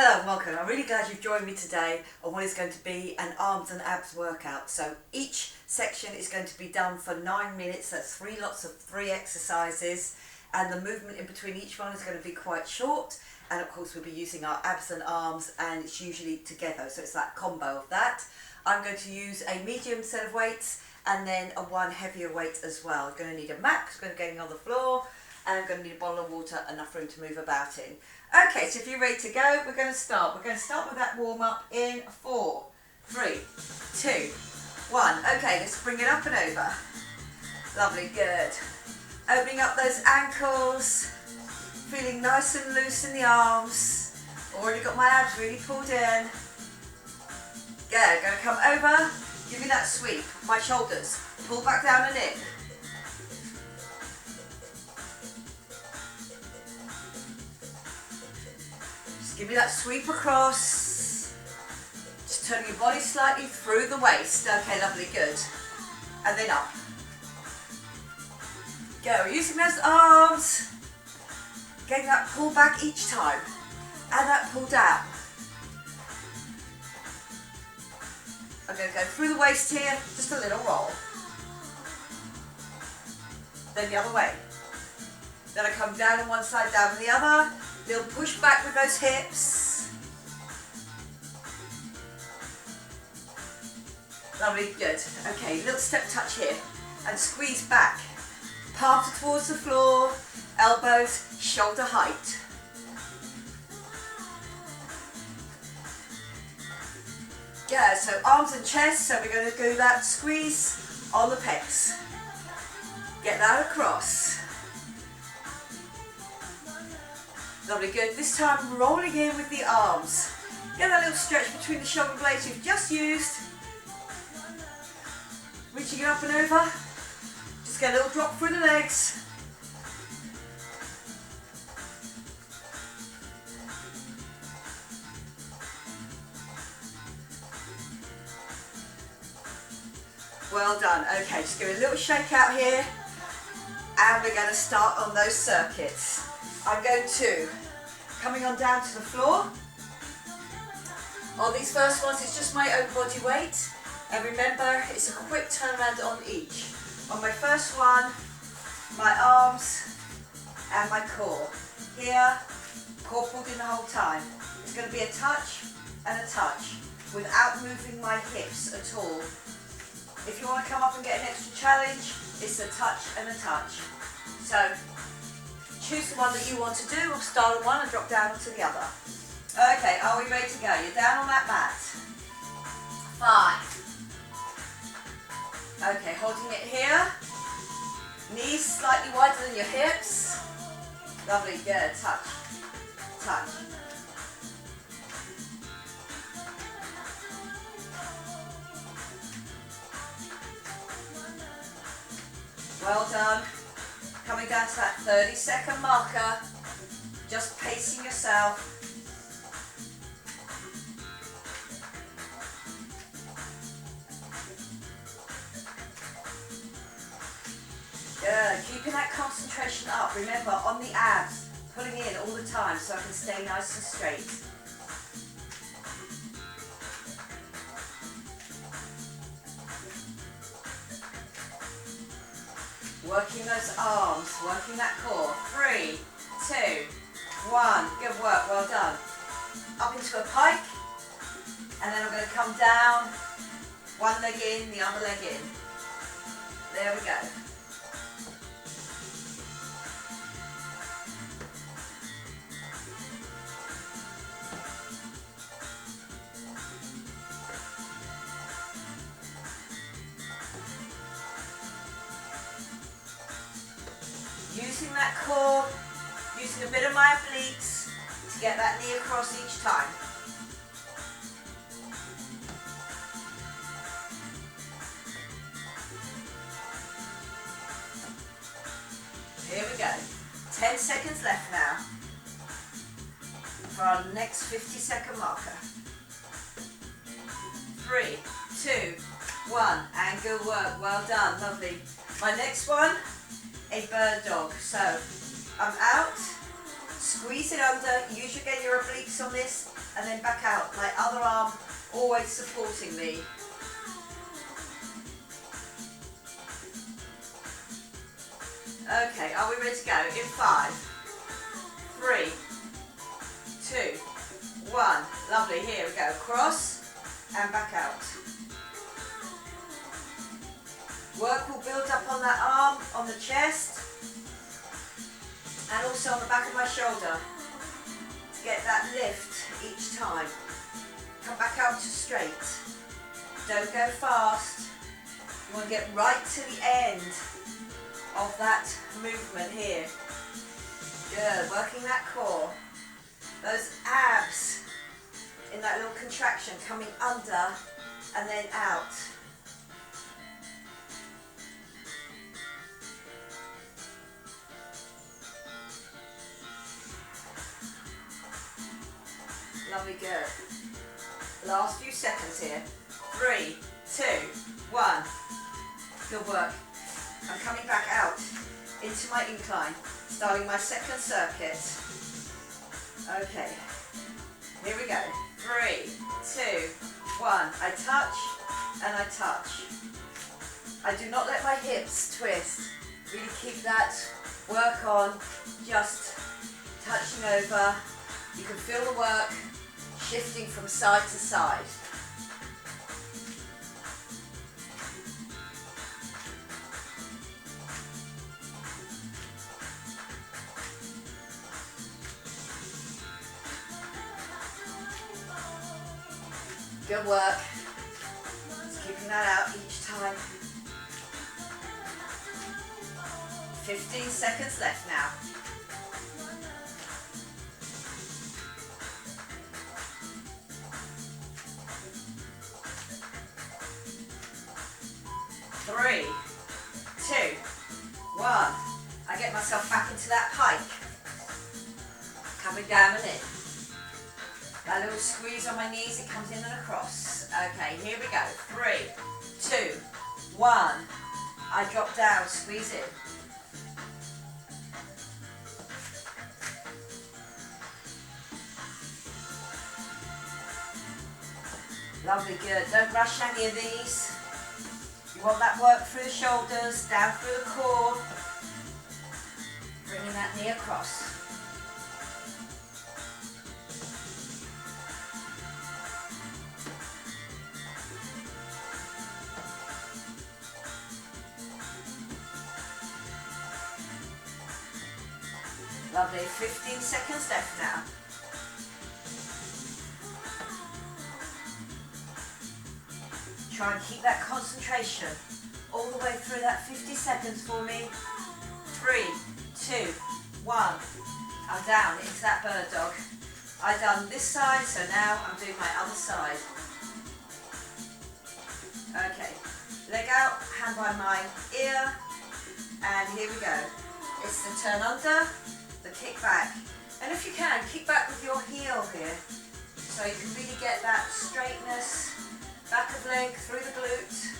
Hello and welcome. I'm really glad you've joined me today on what is going to be an arms and abs workout. So each section is going to be done for 9 minutes. That's 3 lots of 3 exercises, and the movement in between each one is going to be quite short. And of course we'll be using our abs and arms, and it's usually together, so it's that combo of that. I'm going to use a medium set of weights and then one heavier weight as well. I'm going to need a mat because we're going to be getting on the floor, and I'm going to need a bottle of water, enough room to move about in. Okay, so if you're ready to go, we're going to start. We're going to start with that warm-up in 4, 3, 2, 1. Okay, let's bring it up and over. Lovely, good. Opening up those ankles, feeling nice and loose in the arms. Already got my abs really pulled in. Good, going to come over, give me that sweep. My shoulders, pull back down and in. Give me that sweep across. Just turning your body slightly through the waist. Okay, lovely, good. And then up. Go, using those arms. Getting that pull back each time. And that pull down. I'm going to go through the waist here, just a little roll. Then the other way. Then I come down on one side, down on the other. Little push back with those hips. Lovely, good. Okay, little step touch here. And squeeze back. Palms towards the floor, elbows shoulder height. Yeah, so arms and chest, so we're going to do that squeeze on the pecs. Get that across. Lovely, good. This time rolling in with the arms. Get that little stretch between the shoulder blades you've just used. Reaching it up and over. Just get a little drop through the legs. Well done. Okay, just give it a little shake out here. And we're going to start on those circuits. I'm going to, coming on down to the floor. On these first ones, it's just my own body weight. And remember, it's a quick turnaround on each. On my first one, my arms and my core. Here, core pulled in the whole time. It's going to be a touch and a touch without moving my hips at all. If you want to come up and get an extra challenge, it's a touch and a touch. So, choose the one that you want to do. We'll start on one and drop down onto the other. Okay, are we ready to go? You're down on that mat. 5. Okay, holding it here. Knees slightly wider than your hips. Lovely, good. Touch. Touch. Well done. Coming down to that 30-second marker, just pacing yourself. Good, keeping that concentration up. Remember, on the abs, pulling in all the time so I can stay nice and straight. Working those arms, working that core. 3, 2, 1. Good work, well done. Up into a pike, and then I'm going to come down, one leg in, the other leg in. There we go. Using that core, using a bit of my obliques to get that knee across each time. Here we go. 10 seconds left now for our next 50-second marker. 3, 2, 1, and good work. Well done, lovely. My next one, a bird dog. So I'm out, Squeeze it under, use again your obliques on this, and then back out. My other arm always supporting me. Okay, are we ready to go? In 5, 3, 2, 1. Lovely, here we go. Cross and back out. Work will build up on that arm, on the chest, and also on the back of my shoulder to get that lift each time. Come back out to straight. Don't go fast. You want to get right to the end of that movement here. Good, working that core. Those abs in that little contraction coming under and then out. Lovely, good. Last few seconds here. 3, 2, 1. Good work. I'm coming back out into my incline, starting my second circuit. Okay, here we go. 3, 2, 1. I touch and I touch. I do not let my hips twist. Really keep that work on, just touching over. You can feel the work shifting from side to side. Good work. Just keeping that out each time. 15 seconds left now. Three, 2, 1. I get myself back into that pike. Coming down and in. That little squeeze on my knees, it comes in and across. Okay, here we go. 3, 2, 1. I drop down, squeeze in. Lovely, good. Don't rush any of these. You want that work through the shoulders, down through the core. Bringing that knee across. Lovely, 15 seconds left now. Try and keep that concentration all the way through that 50 seconds for me. 3, 2, 1. I'm down into that bird dog. I've done this side, so now I'm doing my other side. Okay, leg out, hand by my ear, and here we go. It's the turn under, the kick back. And if you can, kick back with your heel here, so you can really get that straightness. Back of leg through the glute.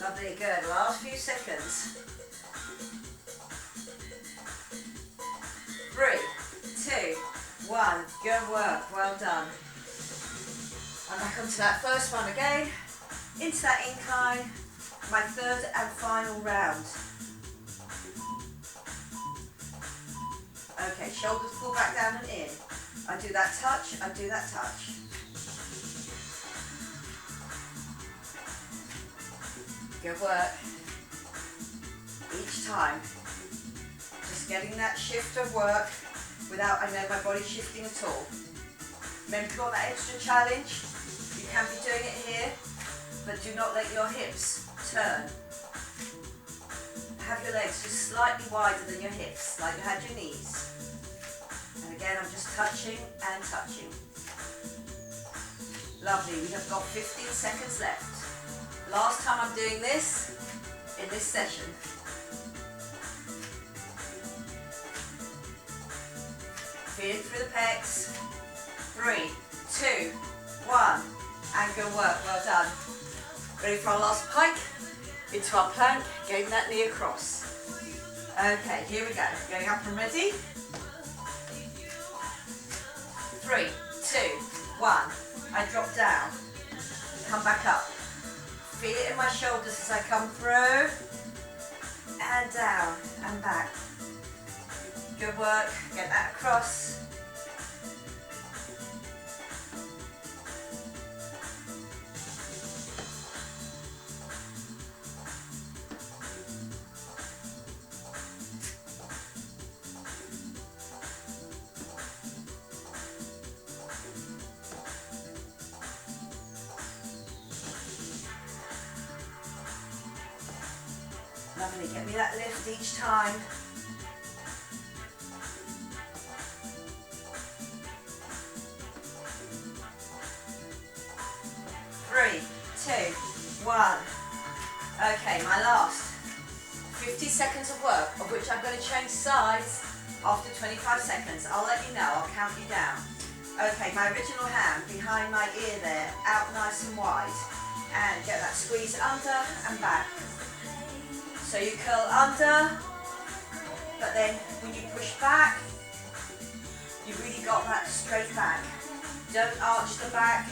Lovely, good. Last few seconds. 3, 2, 1. Good work. Well done. I'm back onto that first one again. Into that incline. My third and final round. Okay, shoulders pull back down and in. I do that touch, I do that touch. Good work. Each time. Just getting that shift of work without, I know, my body shifting at all. Remember, if you've got that extra challenge, you can be doing it here, but do not let your hips turn. Have your legs just slightly wider than your hips, like you had your knees. Again, I'm just touching and touching. Lovely, we have got 15 seconds left. Last time I'm doing this in this session. Feel it through the pecs. 3, 2, 1, and good work, well done. Ready for our last pike? Into our plank, getting that knee across. Okay, here we go. Going up and ready. 3, 2, 1. I drop down. Come back up. Feel it in my shoulders as I come through. And down and back. Good work. Get that across. Lovely, get me that lift each time. Three, two, one. Okay, my last 50 seconds of work, of which I'm going to change sides after 25 seconds. I'll let you know, I'll count you down. Okay, my original hand behind my ear there, out nice and wide. And get that squeeze under and back. So you curl under, but then when you push back, you've really got that straight back. Don't arch the back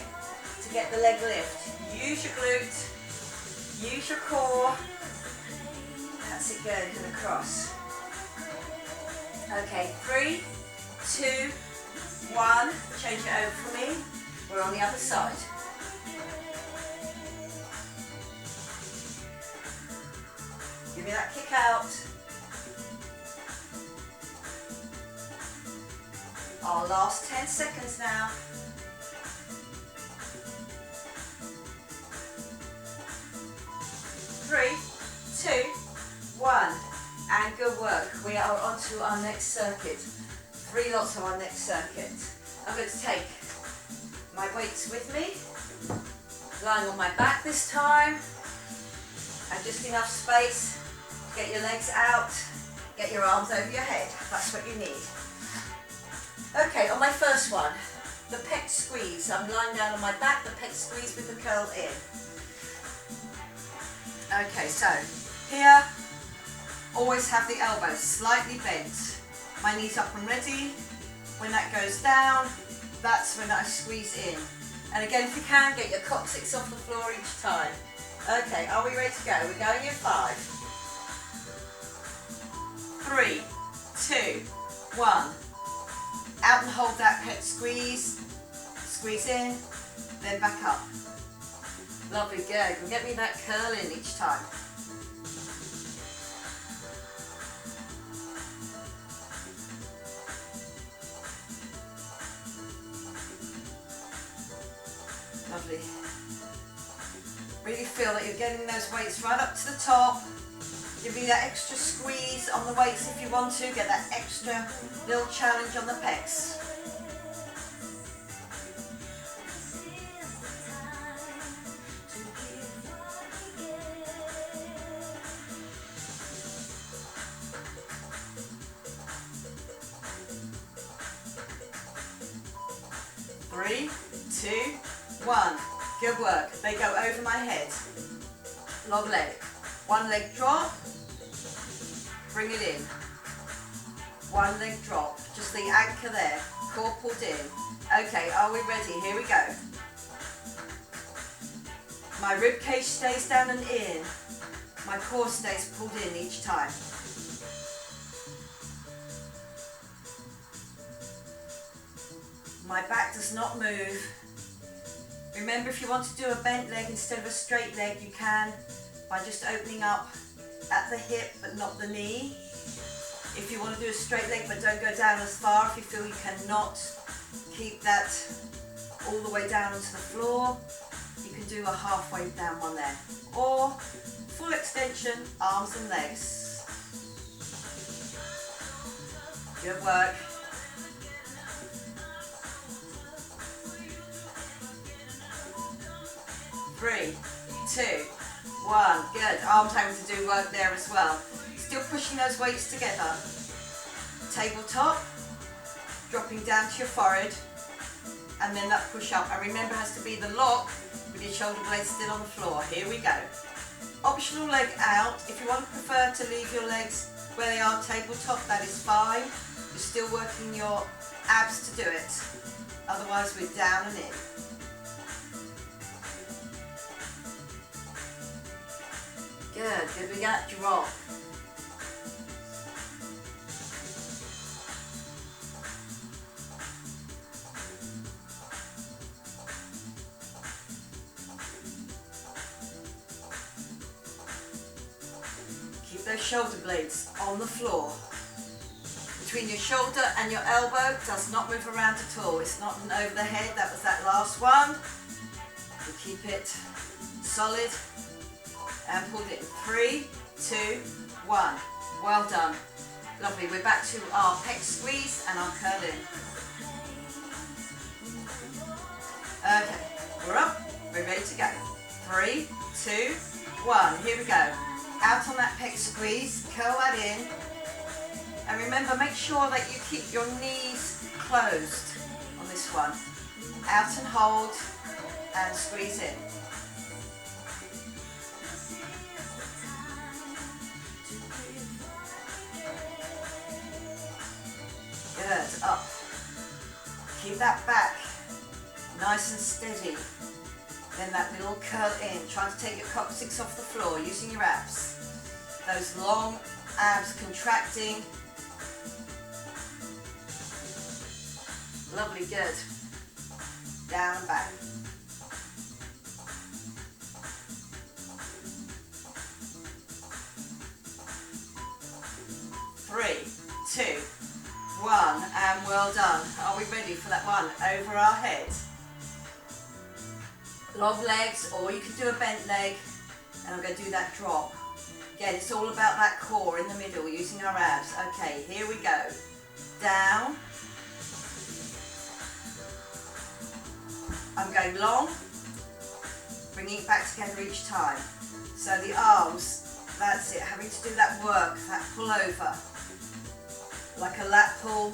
to get the leg lift. Use your glute, use your core. That's it, good, and across. Okay, 3, 2, 1. Change it over for me. We're on the other side. Give me that kick out. Our last 10 seconds now. 3, 2, 1. And good work. We are on to our next circuit. 3 lots of our next circuit. I'm going to take my weights with me. Lying on my back this time. And just enough space. Get your legs out, get your arms over your head, that's what you need. Okay, on my first one, the pec squeeze. I'm lying down on my back, the pec squeeze with the curl in. Okay, so here, always have the elbows slightly bent. My knees up and ready. When that goes down, that's when I squeeze in. And again, if you can, get your coccyx off the floor each time. Okay, are we ready to go? We're going in 5. 3, 2, 1. Out and hold that pec squeeze. Squeeze in, then back up. Lovely, good. And get me that curl in each time. Lovely. Really feel that you're getting those weights right up to the top. Give me that extra squeeze on the weights if you want to. Get that extra little challenge on the pecs. Three, 2, 1. Good work. They go over my head. Long leg. One leg drop. Bring it in. One leg drop. Just the anchor there. Core pulled in. Okay, are we ready? Here we go. My rib cage stays down and in. My core stays pulled in each time. My back does not move. Remember, if you want to do a bent leg instead of a straight leg, you can by just opening up at the hip but not the knee. If you want to do a straight leg but don't go down as far, if you feel you cannot keep that all the way down onto the floor, you can do a halfway down one there. Or full extension, arms and legs. Good work. 3, 2, 1. Good. Arms having to do work there as well. Still pushing those weights together. Tabletop, dropping down to your forehead, and then that push up. And remember, it has to be the lock with your shoulder blades still on the floor. Here we go. Optional leg out. If you want to prefer to leave your legs where they are tabletop, that is fine. You're still working your abs to do it. Otherwise, we're down and in. Good. Good. We got drop. Keep those shoulder blades on the floor. Between your shoulder and your elbow, does not move around at all. It's not an over the head. That was that last one. We keep it solid and pulled in. 3, 2, 1. Well done. Lovely. We're back to our pec squeeze and our curl in. Okay, we're up. We're ready to go. 3, 2, 1. Here we go. Out on that pec squeeze. Curl that in. And remember, make sure that you keep your knees closed on this one. Out and hold and squeeze in. Good, up. Keep that back nice and steady. Then that little curl in. Trying to take your coccyx off the floor using your abs. Those long abs contracting. Lovely, good. Down and back. Three, 2, 1, and well done. Are we ready for that one? Over our head. Long legs, or you can do a bent leg, and I'm going to do that drop. Again, it's all about that core in the middle, using our abs. Okay, here we go. Down. I'm going long, bringing it back together each time. So the arms, that's it, having to do that work, that pull over. Like a lat pull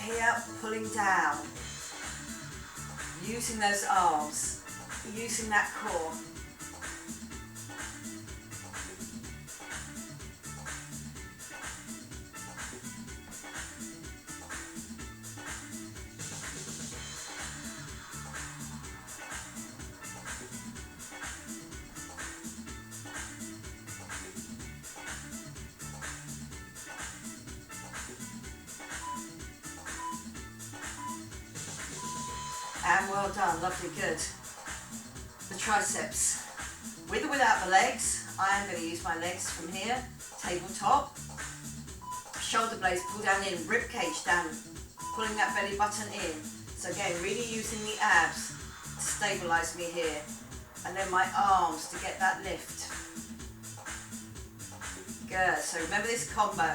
here, pulling down. Using those arms, using that core. And well done, lovely, good. The triceps, with or without the legs. I am going to use my legs from here, tabletop. Shoulder blades pull down in, rib cage down, pulling that belly button in. So again, really using the abs to stabilize me here. And then my arms to get that lift. Good, so remember this combo.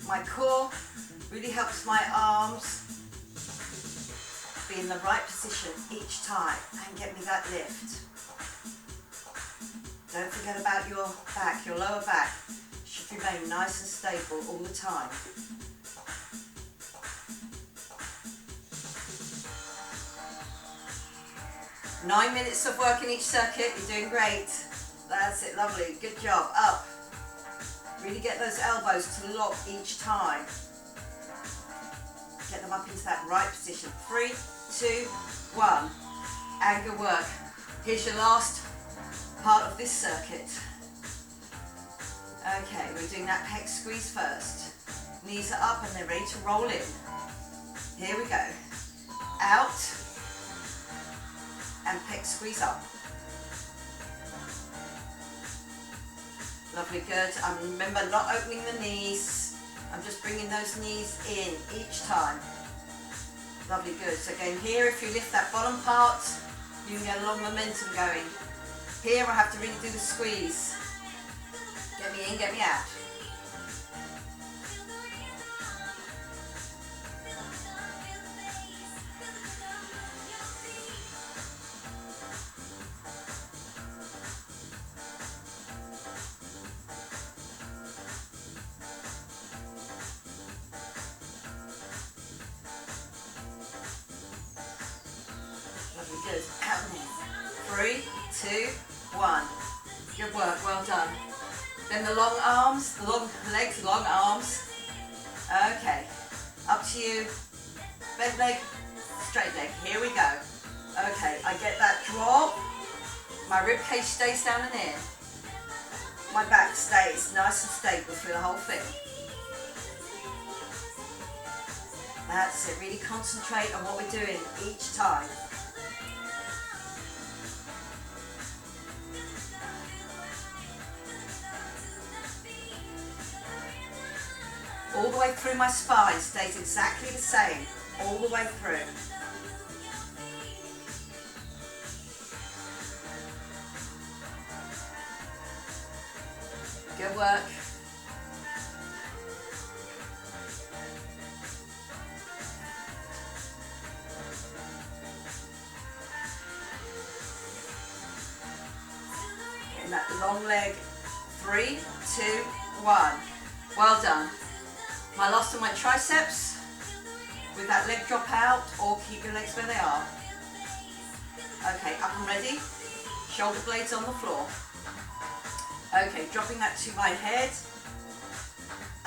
My core really helps my arms be in the right position each time and get me that lift. Don't forget about your back, your lower back should remain nice and stable all the time. Nine minutes of work in each circuit, you're doing great. That's it, lovely, good job. Up. Really get those elbows to lock each time. Get them up into that right position. 3, 2, 1. And good work. Here's your last part of this circuit. Okay, we're doing that pec squeeze first. Knees are up and they're ready to roll in. Here we go. Out. And pec squeeze up. Lovely, good. And remember, not opening the knees. I'm just bringing those knees in each time. Lovely, good. So again, here, if you lift that bottom part, you can get a long momentum going. Here, I have to really do the squeeze. Get me in, get me out. Good. Out and in. 3, 2, 1. Good work. Well done. Then the long arms, the long legs, long arms. Okay. Up to you. Bent leg, straight leg. Here we go. Okay. I get that drop. My rib cage stays down and in. My back stays nice and stable through the whole thing. That's it. Really concentrate on what we're doing each time. All the way through my spine stays exactly the same. All the way through. Good work. Getting that long leg. 3, 2, 1. Well done. My last one went triceps with that leg drop out, or keep your legs where they are. Okay, up and ready. Shoulder blades on the floor. Okay, dropping that to my head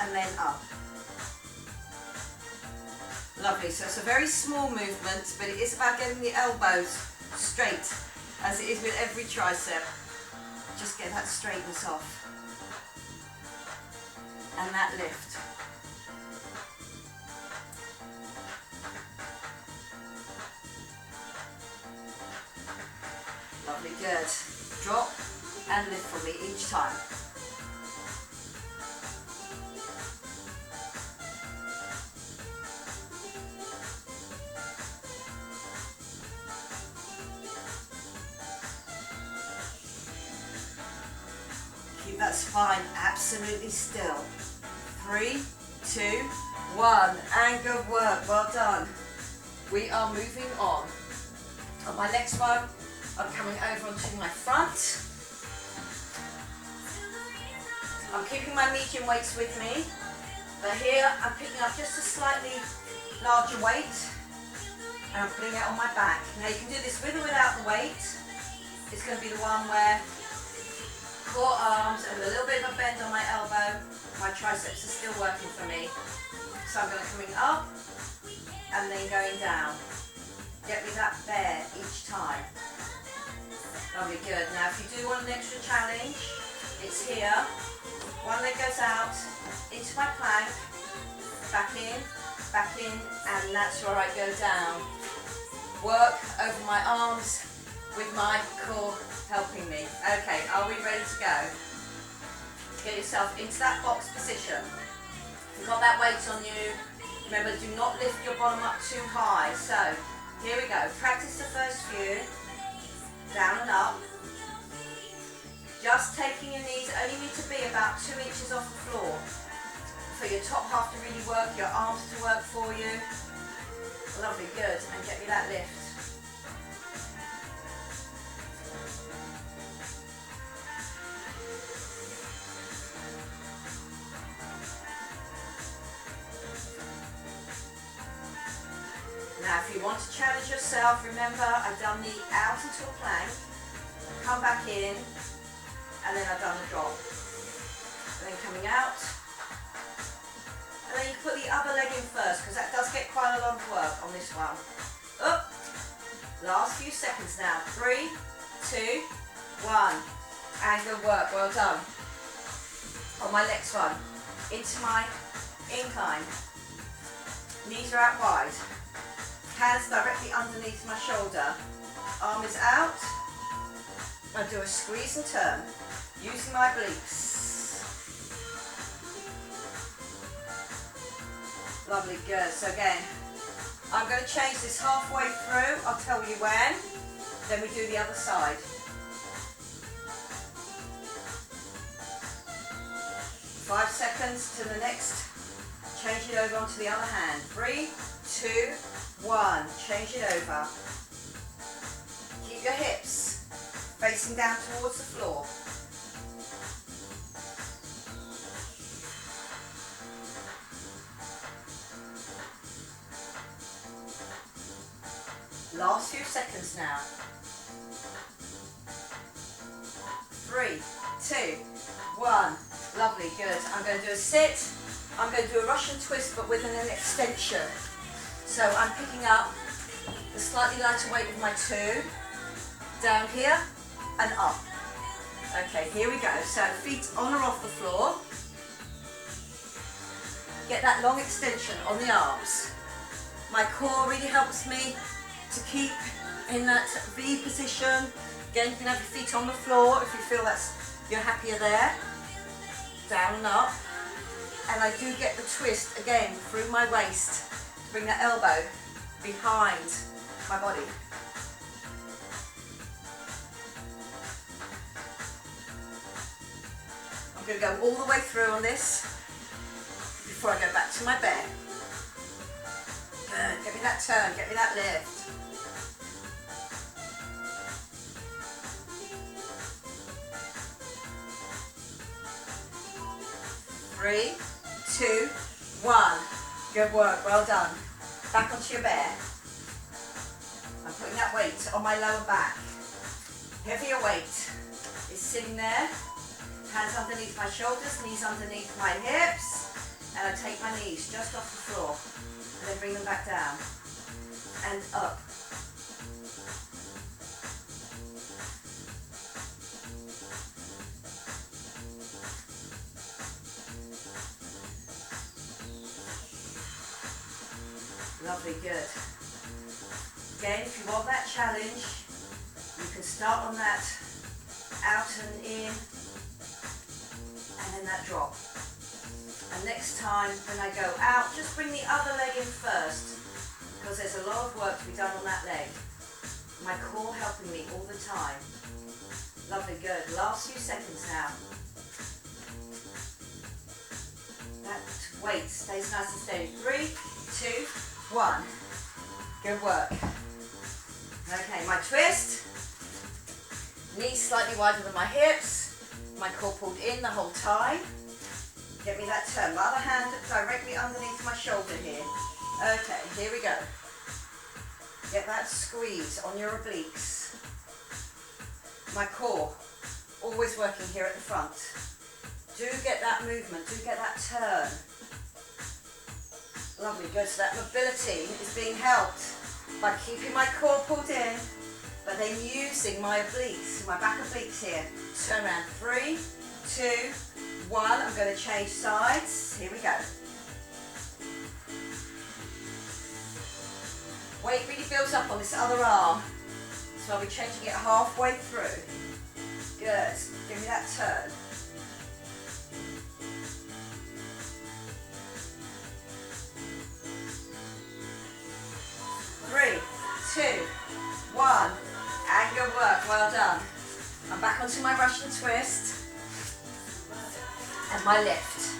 and then up. Lovely. So it's a very small movement, but it is about getting the elbows straight, as it is with every tricep. Just get that straightness off. And that lift. Lovely, good. Drop and lift for me each time. Keep that spine absolutely still. 3, 2, 1, and good work, well done. We are moving on. On my next one, I'm coming over onto my front. I'm keeping my medium weights with me, but here I'm picking up just a slightly larger weight and I'm putting it on my back. Now you can do this with or without the weight. It's going to be the one where core arms and with a little bit of a bend on my elbow, my triceps are still working for me. So I'm going to coming up and then going down. Get me that there each time. Lovely, good. Now if you do want an extra challenge, it's here. One leg goes out, into my plank, back in, and that's where I go down. Work over my arms with my core helping me. Okay, are we ready to go? Get yourself into that box position. If you've got that weight on you, remember, do not lift your bottom up too high. So, here we go. Practice the first few. Down and up. Just taking your knees only need to be about 2 inches off the floor. For your top half to really work, your arms to work for you. Lovely, good. And get me that lift. Now if you want to challenge yourself, remember I've done the out into a plank, come back in, and then I've done the drop. And then coming out. And then you can put the other leg in first, because that does get quite a lot of work on this one. Up. Last few seconds now. 3, 2, 1. And good work, well done. On my next one, into my incline. Knees are out wide. Hands directly underneath my shoulder. Arm is out. I do a squeeze and turn, using my obliques. Lovely, good. So again, I'm going to change this halfway through. I'll tell you when. Then we do the other side. 5 seconds to the next. Change it over onto the other hand. 3, 2, 1. Change it over. Keep your hips facing down towards the floor. Last few seconds now. 3, 2, 1. Lovely, good. I'm going to do a sit. I'm going to do a Russian twist, but with an extension. So I'm picking up the slightly lighter weight with my 2, down here and up. Okay, here we go. So feet on or off the floor. Get that long extension on the arms. My core really helps me to keep in that V position. Again, you can have your feet on the floor if you feel you're happier there. Down and up. And I do get the twist again through my waist to bring that elbow behind my body. I'm going to go all the way through on this before I go back to my bear. Good. Get me that turn, get me that lift. Three, 2, 1. Good work, well done. Back onto your bear. I'm putting that weight on my lower back. Heavier weight is sitting there. Hands underneath my shoulders, knees underneath my hips. And I take my knees just off the floor. And then bring them back down. And up. Lovely, good. Again, if you want that challenge, you can start on that out and in, and then that drop. And next time when I go out, just bring the other leg in first, because there's a lot of work to be done on that leg. My core helping me all the time. Lovely, good. Last few seconds now. That weight stays nice and steady. 3, 2, 1. Good work. Okay, my twist. Knees slightly wider than my hips. My core pulled in the whole time. Get me that turn. My other hand directly underneath my shoulder here. Okay, here we go. Get that squeeze on your obliques. My core always working here at the front. Do get that movement. Do get that turn. Lovely, good. So that mobility is being helped by keeping my core pulled in, but then using my obliques, my back obliques here. Turn around. 3, 2, 1. I'm going to change sides. Here we go. Weight really builds up on this other arm, so I'll be changing it halfway through. Good. Give me that turn. 3, 2, 1, and good work, well done. I'm back onto my Russian twist, and my lift.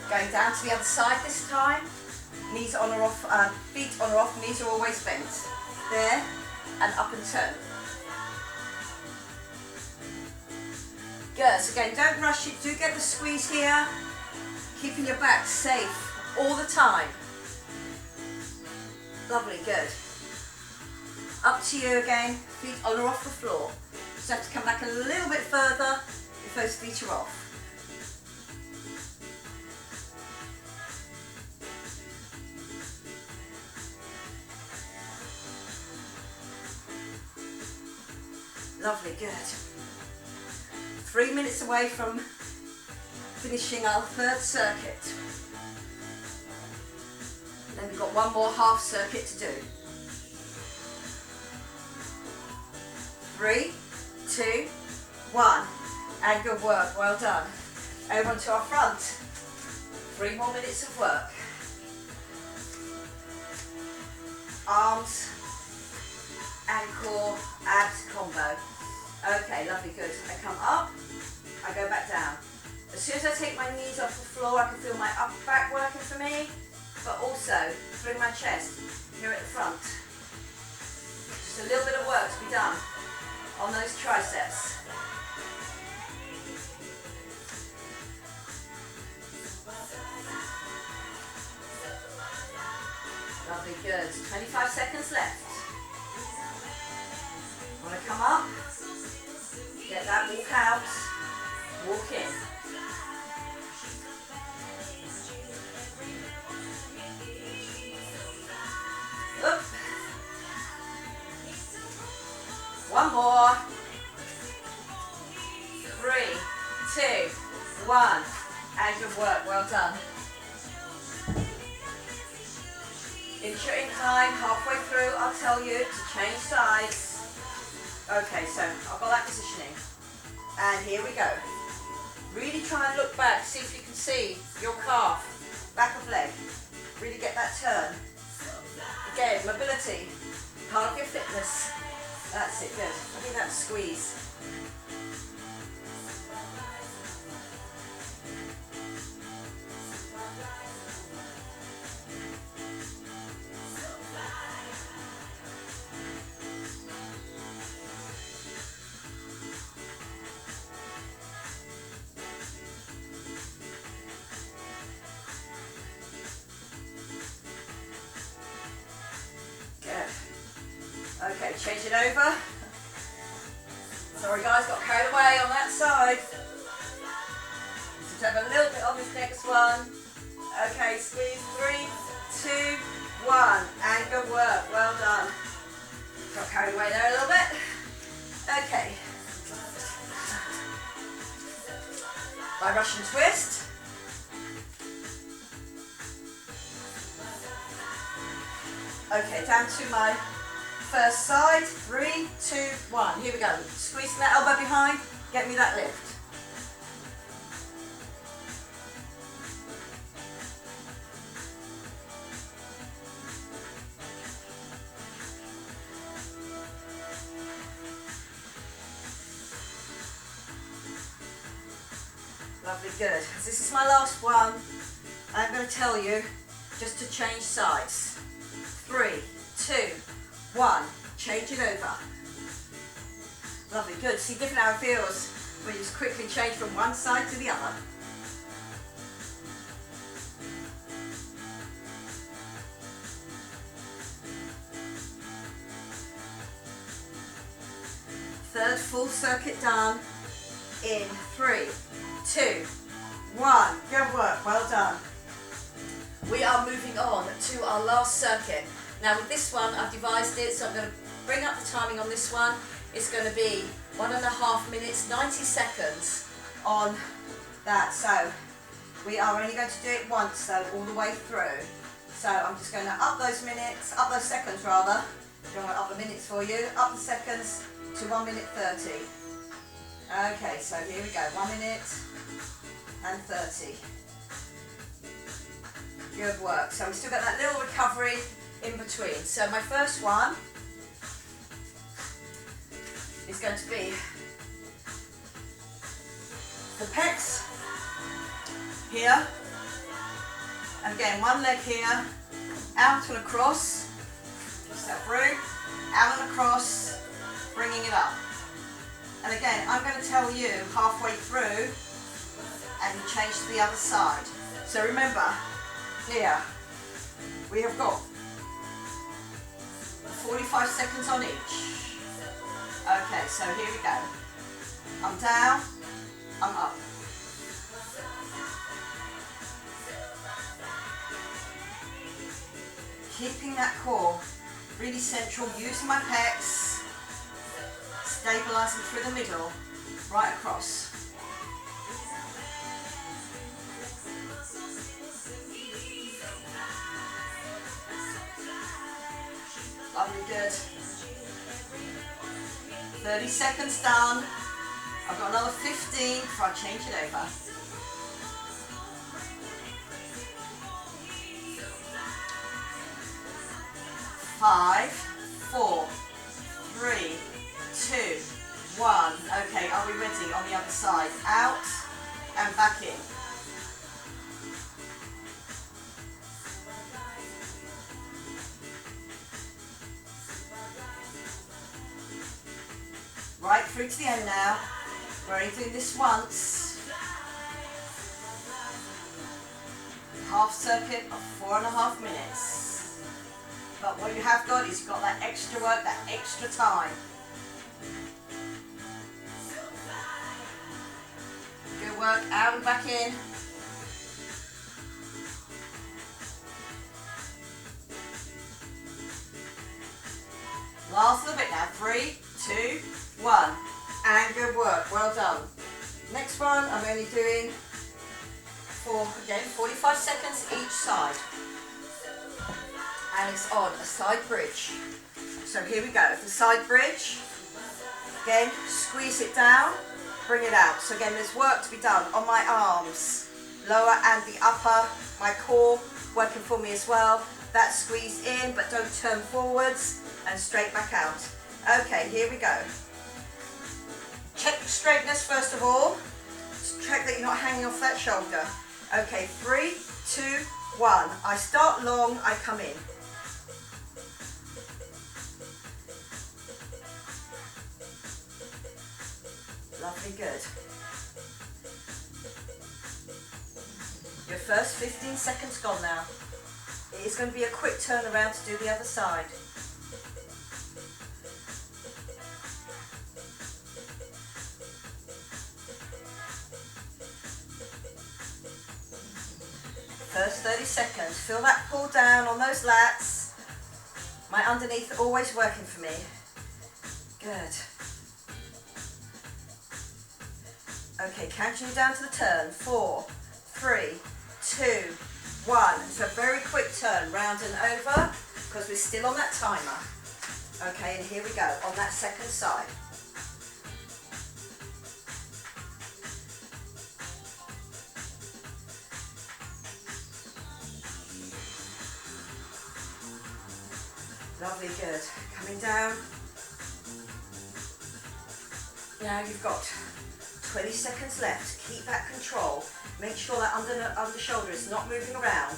Going down to the other side this time, knees on or off, feet on or off, knees are always bent. There, and up and turn. Good, so again, don't rush it, do get the squeeze here, keeping your back safe all the time. Lovely, good. Up to you again, feet on or off the floor. Just have to come back a little bit further if those feet are off. Lovely, good. 3 minutes away from finishing our third circuit. Then we've got one more half circuit to do. 3, 2, 1, and good work, well done. Over onto our front. 3 more minutes of work. Arms and core abs combo. Okay, lovely, good. I come up, I go back down. As soon as I take my knees off the floor, I can feel my upper back working for me, but also through my chest, here at the front. Just a little bit of work to be done on those triceps. Lovely, good. 25 seconds left. want to come up, get that walk out, walk in. Up. One more. 3, 2, 1. And good work, well done. In time, halfway through, I'll tell you to change sides. Okay, so I've got that positioning. And here we go. Really try and look back, see if you can see your calf, back of leg. Really get that turn. Again, mobility, part of your fitness. That's it, good. I think that's squeeze. Okay, change it over. Sorry guys, got carried away on that side. Just have a little bit on this next one. Okay, squeeze, 3, 2, 1. And good work, well done. Got carried away there a little bit. Okay. My Russian twist. Okay, down to my first side, 3, 2, 1. Here we go. Squeezing that elbow behind, get me that lift. Lovely, good. This is my last one. I'm going to tell you just to change sides. 3, 2, 1, change it over. Lovely, good. See different how it feels when you just quickly change from one side to the other. Third full circuit done in 3, 2, 1. Good work, well done. We are moving on to our last circuit. Now with this one, I've devised it, so I'm going to bring up the timing on this one. It's going to be 1.5 minutes, 90 seconds on that. So we are only going to do it once, though, all the way through. So I'm just going to up those minutes, up those seconds rather. I don't want to up the minutes for you. Up the seconds to 1 minute 30. Okay, so here we go, 1 minute and 30. Good work. So we've still got that little recovery in between. So my first one is going to be the pecs here, and again one leg here, out and across, step through, out and across, bringing it up. And again, I'm going to tell you halfway through and you change to the other side. So remember, here we have got 45 seconds on each. Okay, so here we go. I'm down, I'm up. Keeping that core really central, using my pecs, stabilising through the middle, right across. Lovely, good. 30 seconds done. I've got another 15 before I change it over. 5, 4, 3, 2, 1. Okay, are we ready on the other side? Out and back in. Right through to the end now. We're only doing this once. Half circuit of 4.5 minutes. But what you have got is you've got that extra work, that extra time. work, out and back in. Last little bit now, 3, 2, 1, and good work, well done. Next one, I'm only doing for, again, 45 seconds each side. And it's on a side bridge. So here we go, the side bridge. Again, squeeze it down, bring it out. So again, there's work to be done on my arms, lower and the upper, my core working for me as well. That's squeezed in, but don't turn forwards, and straight back out. Okay, here we go. Check the straightness first of all. Check that you're not hanging off that shoulder. Okay, 3, 2, 1. I start long, I come in. Lovely, good. Your first 15 seconds gone now. It is going to be a quick turnaround to do the other side. First 30 seconds. Feel that pull down on those lats. My underneath always working for me. Good. Okay, counting you down to the turn. 4, 3, 2, 1. It's a very quick turn, round and over, because we're still on that timer. Okay, and here we go, on that second side. Lovely, good. Coming down. Now you've got 20 seconds left. Keep that control. Make sure that under shoulder is not moving around.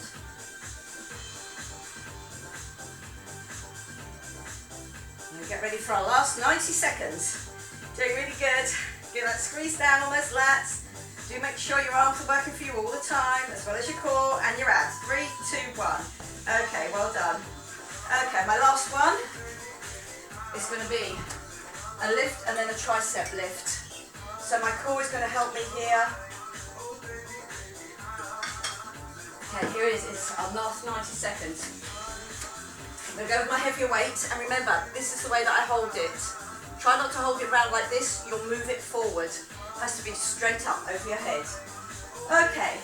And get ready for our last 90 seconds. Doing really good. Get that squeeze down on those lats. Do make sure your arms are working for you all the time, as well as your core and your abs. 3, 2, 1. Okay, well done. Okay, my last one is going to be a lift and then a tricep lift. So my core is going to help me here. Okay, here it is. It's our last 90 seconds. I'm going to go with my heavier weight, and remember, this is the way that I hold it. Try not to hold it round like this, you'll move it forward. It has to be straight up over your head. Okay,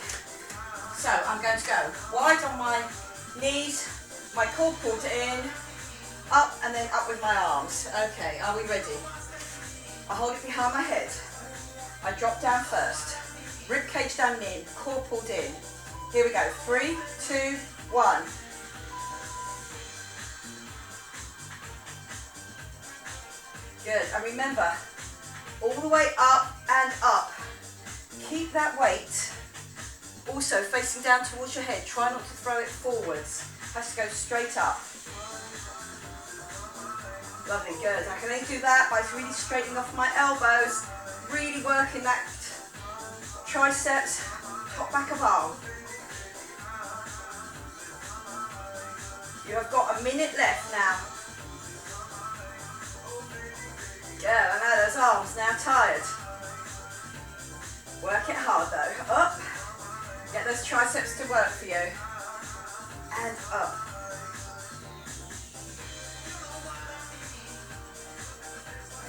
so I'm going to go wide on my knees, my core pulled in, up and then up with my arms. Okay, are we ready? I hold it behind my head. I drop down first. Rib cage down and in, core pulled in. Here we go, 3, 2, 1. Good, and remember, all the way up and up. Keep that weight also facing down towards your head. Try not to throw it forwards. Has to go straight up. Lovely, good. I can only do that by really straightening off my elbows, really working that triceps, top back of arm. You have got a minute left now. Good, I know those arms now tired. Work it hard though. Up. Get those triceps to work for you. And up.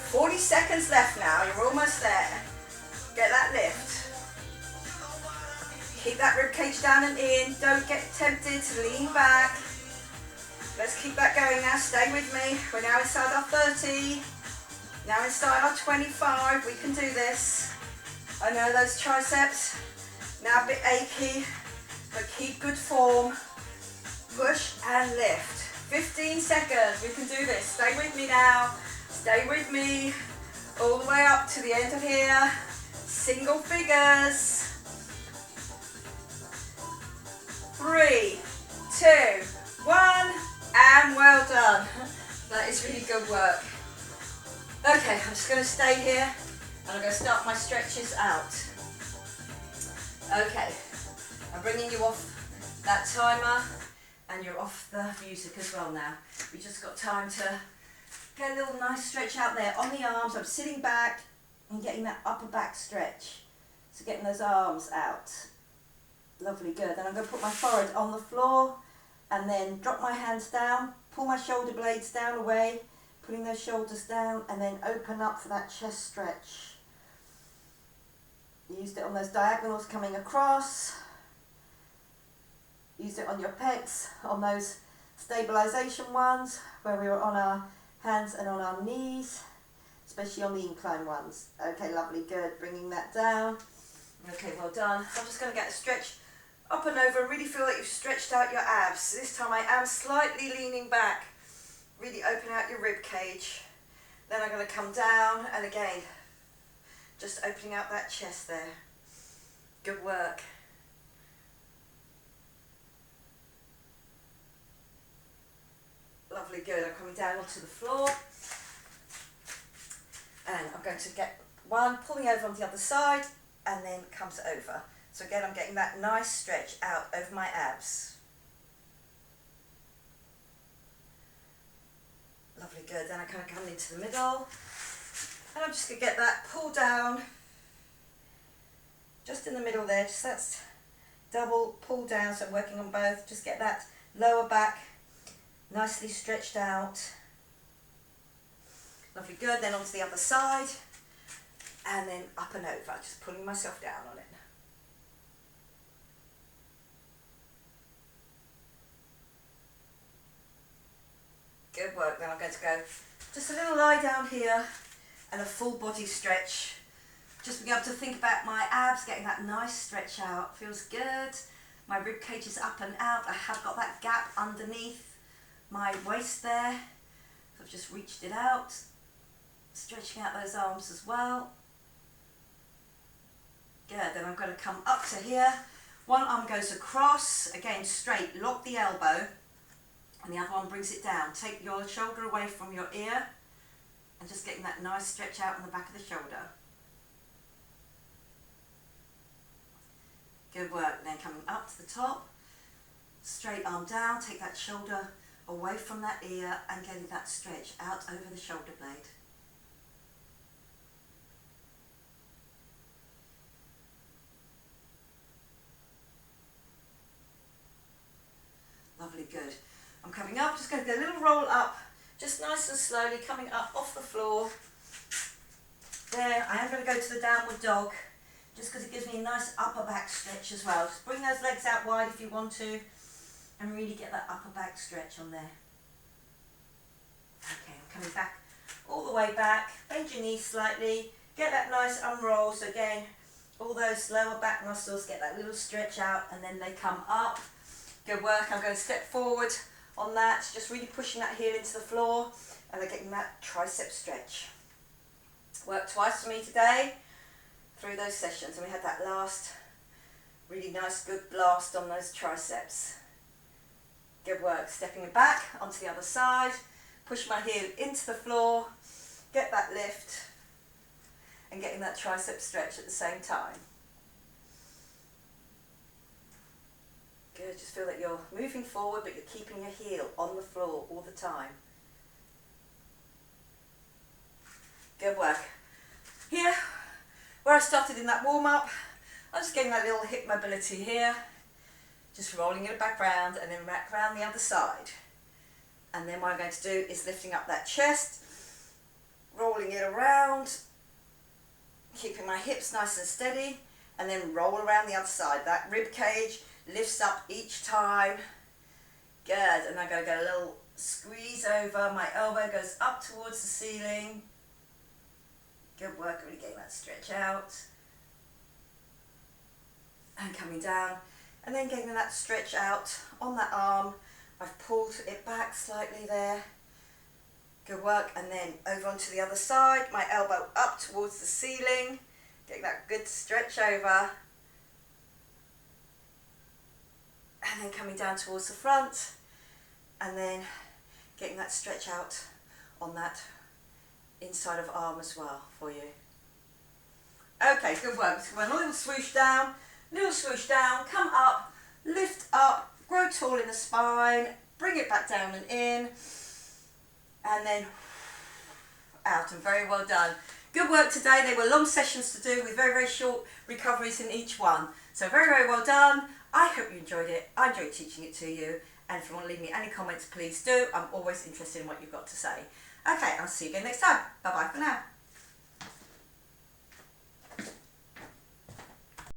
"40 seconds left now, you're almost there. Get that lift. Keep that rib cage down and in. Don't get tempted to lean back. Let's keep that going now, stay with me. We're now inside our 30. Now inside our 25, we can do this. I know those triceps, now a bit achy, but keep good form. Push and lift. 15 seconds, we can do this. Stay with me now. Stay with me. All the way up to the end of here. Single figures. 3, 2, 1, and well done. That is really good work. Okay, I'm just going to stay here and I'm going to start my stretches out. Okay, I'm bringing you off that timer and you're off the music as well now. We just got time to get a little nice stretch out there on the arms. I'm sitting back and getting that upper back stretch. So getting those arms out. Lovely, good. Then I'm going to put my forehead on the floor and then drop my hands down, pull my shoulder blades down away, putting those shoulders down, and then open up for that chest stretch. Used it on those diagonals coming across. Used it on your pecs, on those stabilisation ones where we were on our hands and on our knees, especially on the incline ones. Okay, lovely, good. Bringing that down. Okay, well done. So I'm just going to get a stretch up and over and really feel that you've stretched out your abs. This time I am slightly leaning back, really open out your rib cage. Then I'm going to come down and again, just opening out that chest there. Good work. Lovely, good. I'm coming down onto the floor. And I'm going to get one, pulling over on the other side, and then comes over. So again, I'm getting that nice stretch out over my abs. Lovely, good. Then I'm going to come into the middle. And I'm just going to get that pull down. Just in the middle there, just that's double pull down, so I'm working on both. Just get that lower back nicely stretched out. Lovely, good. Then onto the other side. And then up and over, just pulling myself down on it. Good work. Then I'm going to go just a little lie down here and a full body stretch. Just being able to think about my abs, getting that nice stretch out. Feels good. My rib cage is up and out. I have got that gap underneath my waist there. So I've just reached it out. Stretching out those arms as well. Good. Then I'm going to come up to here. One arm goes across, again straight, lock the elbow. And the other one brings it down. Take your shoulder away from your ear and just getting that nice stretch out on the back of the shoulder. Good work. Then coming up to the top, straight arm down, take that shoulder away from that ear and getting that stretch out over the shoulder blade. Lovely, good. I'm coming up, just going to go a little roll up, just nice and slowly coming up off the floor. There, I am going to go to the downward dog, just because it gives me a nice upper back stretch as well. Just bring those legs out wide if you want to, and really get that upper back stretch on there. Okay, I'm coming back, all the way back, bend your knees slightly, get that nice unroll, so again, all those lower back muscles get that little stretch out, and then they come up. Good work. I'm going to step forward on that, just really pushing that heel into the floor, and then getting that tricep stretch. Worked twice for me today through those sessions, and we had that last really nice good blast on those triceps. Good work. Stepping back onto the other side, push my heel into the floor, get that lift, and getting that tricep stretch at the same time. Good, just feel that you're moving forward, but you're keeping your heel on the floor all the time. Good work. Here, where I started in that warm-up, I'm just getting that little hip mobility here, just rolling it back round and then back round the other side. And then what I'm going to do is lifting up that chest, rolling it around, keeping my hips nice and steady, and then roll around the other side. That rib cage lifts up each time. Good, and I'm going to get a little squeeze over. My elbow goes up towards the ceiling. Good work, really getting that stretch out. And coming down, and then getting that stretch out on that arm. I've pulled it back slightly there. Good work, and then over onto the other side. My elbow up towards the ceiling. Getting that good stretch over. And then coming down towards the front, and then getting that stretch out on that inside of arm as well for you. Okay, good work. Let's go a little swoosh down, come up, lift up, grow tall in the spine, bring it back down and in, and then out, and very well done. Good work today. They were long sessions to do with very, very short recoveries in each one. So very, very well done. I hope you enjoyed it. I enjoyed teaching it to you. And if you want to leave me any comments, please do. I'm always interested in what you've got to say. Okay, I'll see you again next time. Bye-bye for now.